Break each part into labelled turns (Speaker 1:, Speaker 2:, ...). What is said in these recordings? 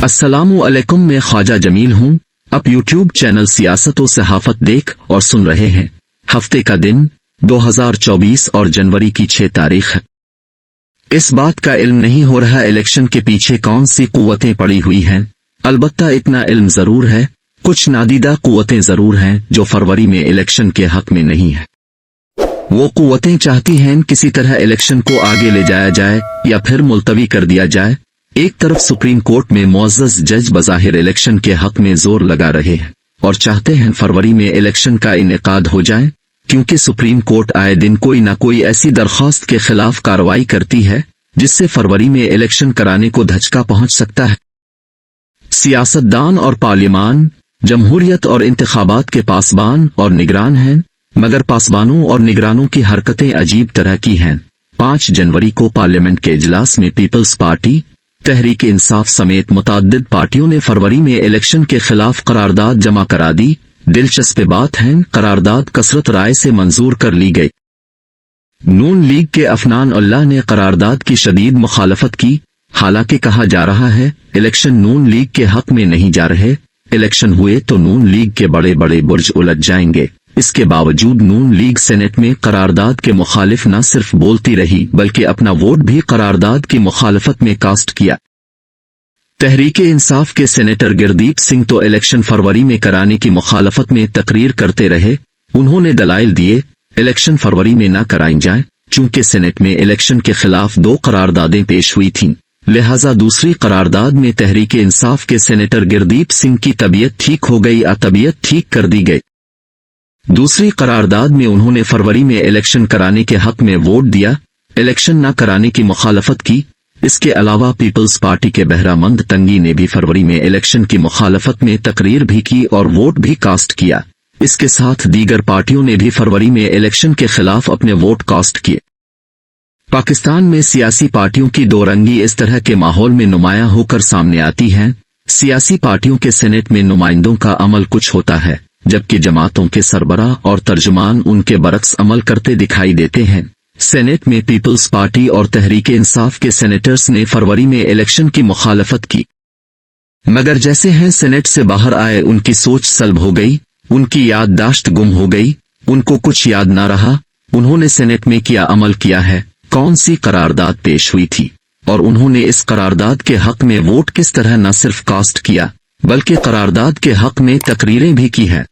Speaker 1: अस्सलामु अलैकुम, मैं ख्वाजा जमील हूँ। आप यूट्यूब चैनल सियासत और सहाफत देख और सुन रहे हैं। हफ्ते का दिन 2024 और जनवरी की 6 तारीख है। इस बात का इल्म नहीं हो रहा इलेक्शन के पीछे कौन सी कुव्वतें पड़ी हुई हैं। अलबत्ता इतना इल्म जरूर है, कुछ नादीदा कुव्वतें जरूर हैं जो फरवरी में इलेक्शन के हक में नहीं है। वो कुव्वतें चाहती हैं किसी तरह इलेक्शन को आगे ले जाया जाए या फिर मुलतवी कर दिया जाए। एक तरफ सुप्रीम कोर्ट में मुअज़्ज़ज़ जज बज़ाहिर इलेक्शन के हक में जोर लगा रहे हैं और चाहते हैं फरवरी में इलेक्शन का इनेकाद हो जाए, क्योंकि सुप्रीम कोर्ट आए दिन कोई न कोई ऐसी दरख्वास्त के खिलाफ कार्रवाई करती है जिससे फरवरी में इलेक्शन कराने को धचका पहुंच सकता है। सियासतदान और पार्लियामान, जमहूरियत और इंतखाबात के पासबान और निगरान हैं, मगर पासबानों और निगरानों की हरकतें अजीब तरह की हैं। 5 जनवरी को पार्लियामेंट के इजलास में पीपल्स पार्टी, तहरीक इंसाफ समेत मुतअद्दिद पार्टियों ने फरवरी में इलेक्शन के खिलाफ करारदाद जमा करा दी। दिलचस्प बात है, करारदाद कसरत राय से मंजूर कर ली गई। नून लीग के अफनान उल्लाह ने करारदाद की शदीद मुखालफत की। हालांकि कहा जा रहा है इलेक्शन नून लीग के हक में नहीं जा रहे, इलेक्शन हुए तो नून लीग के बड़े बड़े बुर्ज उलझ जाएंगे। इसके बावजूद नून लीग सेनेट में करारदाद के मुखालिफ न सिर्फ बोलती रही बल्कि अपना वोट भी करारदाद की मुखालफत में कास्ट किया। तहरीक इंसाफ के सेनेटर गिरदीप सिंह तो इलेक्शन फरवरी में कराने की मुखालफत में तकरीर करते रहे। उन्होंने दलाइल दिए इलेक्शन फरवरी में न कराई जाए, चूंकि सेनेट में इलेक्शन के खिलाफ 2 करारदादें पेश हुई थीं, लिहाजा दूसरी करारदाद में तहरीक इंसाफ के सेनेटर गिरदीप सिंह की तबीयत ठीक हो गई या तबीयत ठीक कर दी गई। दूसरी करारदाद में उन्होंने फरवरी में इलेक्शन कराने के हक में वोट दिया, इलेक्शन न कराने की मुखालफत की। इसके अलावा पीपल्स पार्टी के बहरामंद तंगी ने भी फरवरी में इलेक्शन की मुखालफत में तकरीर भी की और वोट भी कास्ट किया। इसके साथ दीगर पार्टियों ने भी फरवरी में इलेक्शन के खिलाफ अपने वोट कास्ट किए। पाकिस्तान में सियासी पार्टियों की दोरंगी इस तरह के माहौल में नुमायां होकर सामने आती है। सियासी पार्टियों के सेनेट में नुमाइंदों का अमल कुछ होता है, जबकि जमातों के सरबराह और तर्जुमान उनके बरक्स अमल करते दिखाई देते हैं। सेनेट में पीपल्स पार्टी और तहरीक इंसाफ के सेनेटर्स ने फरवरी में इलेक्शन की मुखालफत की, मगर जैसे हैं सेनेट से बाहर आए उनकी सोच सल्ब हो गई, उनकी याददाश्त गुम हो गई, उनको कुछ याद ना रहा उन्होंने सेनेट में क्या अमल किया है, कौन सी करारदाद पेश हुई थी और उन्होंने इस करारदाद के हक में वोट किस तरह न सिर्फ कास्ट किया बल्कि करारदाद के हक में तकरीरें भी की हैं।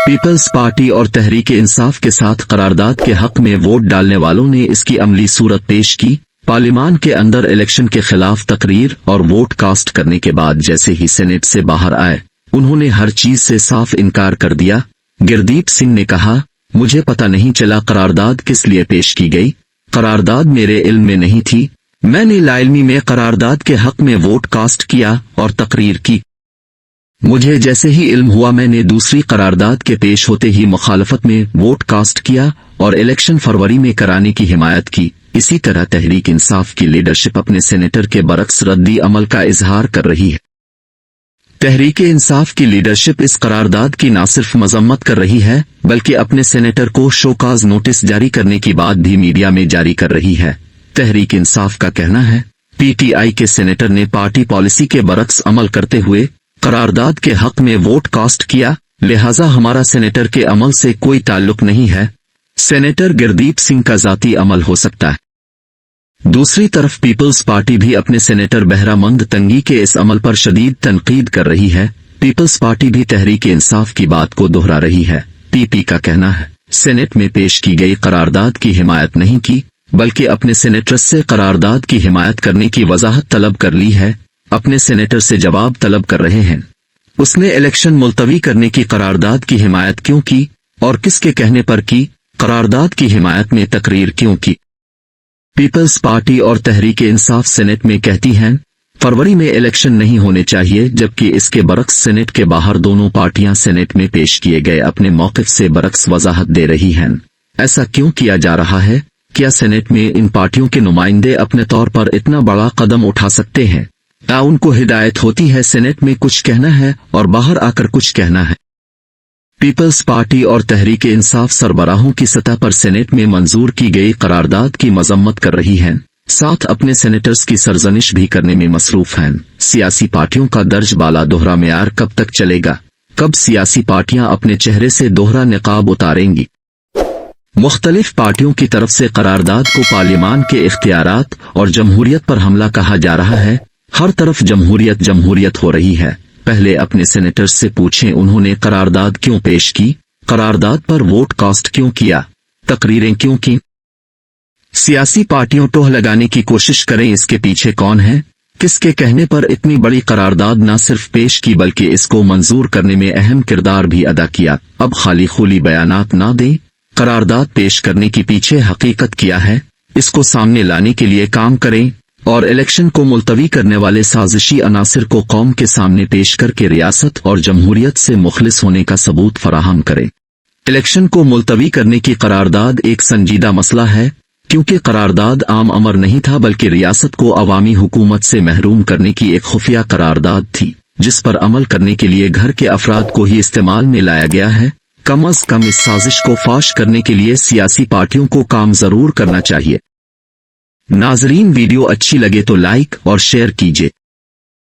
Speaker 1: पीपल्स पार्टी और तहरीक इंसाफ के साथ करारदाद के हक में वोट डालने वालों ने इसकी अमली सूरत पेश की। पार्लियामान के अंदर इलेक्शन के खिलाफ तकरीर और वोट कास्ट करने के बाद जैसे ही सेनेट से बाहर आए उन्होंने हर चीज से साफ इनकार कर दिया। गिरदीप सिंह ने कहा, मुझे पता नहीं चला करारदाद किस लिए पेश की गई, करारदाद मेरे इल्म में नहीं थी, मैंने लाइल्मी में करारदाद के हक में वोट कास्ट किया और तकरीर की। मुझे जैसे ही इल्म हुआ मैंने दूसरी करारदाद के पेश होते ही मुखालफत में वोट कास्ट किया और इलेक्शन फरवरी में कराने की हिमायत की। इसी तरह तहरीक इंसाफ की लीडरशिप अपने सेनेटर के बरक्स रद्दी अमल का इजहार कर रही है। तहरीक इंसाफ की लीडरशिप इस करारदाद की न सिर्फ मजम्मत कर रही है बल्कि अपने सेनेटर को शोकाज नोटिस जारी करने की बात भी मीडिया में जारी कर रही है। तहरीक इंसाफ का कहना है पीटीआई के सेनेटर ने पार्टी पॉलिसी के बरक्स अमल करते हुए करारदाद के हक में वोट कास्ट किया, लिहाजा हमारा सेनेटर के अमल से कोई ताल्लुक नहीं है, सेनेटर गिरदीप सिंह का जाती अमल हो सकता है। दूसरी तरफ पीपल्स पार्टी भी अपने सेनेटर बहरामंद तंगी के इस अमल पर शदीद तनकीद कर रही है। पीपल्स पार्टी भी तहरीक इंसाफ की बात को दोहरा रही है। पीपी का कहना है सेनेट में पेश की गई करारदाद की हिमायत नहीं की बल्कि अपने सेनेटर्स से करारदाद की हिमायत करने की वजाहत तलब कर ली है, अपने सेनेटर से जवाब तलब कर रहे हैं। उसने इलेक्शन मुलतवी करने की करारदाद की हिमायत क्यों की और किसके कहने पर की, करारदाद की हिमायत में तकरीर क्यों की। पीपल्स पार्टी और तहरीक इंसाफ सेनेट में कहती हैं फरवरी में इलेक्शन नहीं होने चाहिए, जबकि इसके बरक्स सेनेट के बाहर दोनों पार्टियां सेनेट में पेश किए गए अपने मौक़िफ़ से बरक्स वजाहत दे रही हैं। ऐसा क्यों किया जा रहा है? क्या सेनेट में इन पार्टियों के नुमाइंदे अपने तौर पर इतना बड़ा कदम उठा सकते हैं? क्या उनको हिदायत होती है सेनेट में कुछ कहना है और बाहर आकर कुछ कहना है? पीपल्स पार्टी और तहरीक इंसाफ सरबराहों की सतह पर सेनेट में मंजूर की गई करारदाद की मजम्मत कर रही हैं। साथ अपने सेनेटर्स की सरजनिश भी करने में मसरूफ हैं। सियासी पार्टियों का दर्ज बाला दोहरा मेयार कब तक चलेगा? कब सियासी पार्टियां अपने चेहरे से दोहरा निकाब उतारेंगी? मुख्तलिफ पार्टियों की तरफ से करारदाद को पार्लियामान के इख्तियारात और जमहूरियत पर हमला कहा जा रहा है। हर तरफ जमहूरियत जमहूरियत हो रही है। पहले अपने सेनेटर्स से पूछें उन्होंने करारदाद क्यों पेश की, करारदाद पर वोट कास्ट क्यों किया, तकरीरें क्यों की। सियासी पार्टियों टोह लगाने की कोशिश करें इसके पीछे कौन है, किसके कहने पर इतनी बड़ी करारदाद न सिर्फ पेश की बल्कि इसको मंजूर करने में अहम किरदार भी अदा किया। अब खाली खुली बयानात ना दें, करारदाद पेश करने के पीछे हकीकत क्या है इसको सामने लाने के लिए काम करें और इलेक्शन को मुलतवी करने वाले साजिशी अनासिर को कौम के सामने पेश करके रियासत और जमहूरियत से मुखलिस होने का सबूत फराहम करें। इलेक्शन को मुलतवी करने की करारदाद एक संजीदा मसला है, क्योंकि करारदाद आम अमर नहीं था बल्कि रियासत को अवामी हुकूमत से महरूम करने की एक खुफिया करारदाद थी, जिस पर अमल करने के लिए घर के अफराद को ही इस्तेमाल में लाया गया है। कम अज कम इस साजिश को फाश करने के लिए सियासी पार्टियों को काम जरूर करना चाहिए। नाजरीन, वीडियो अच्छी लगे तो लाइक और शेयर कीजिए।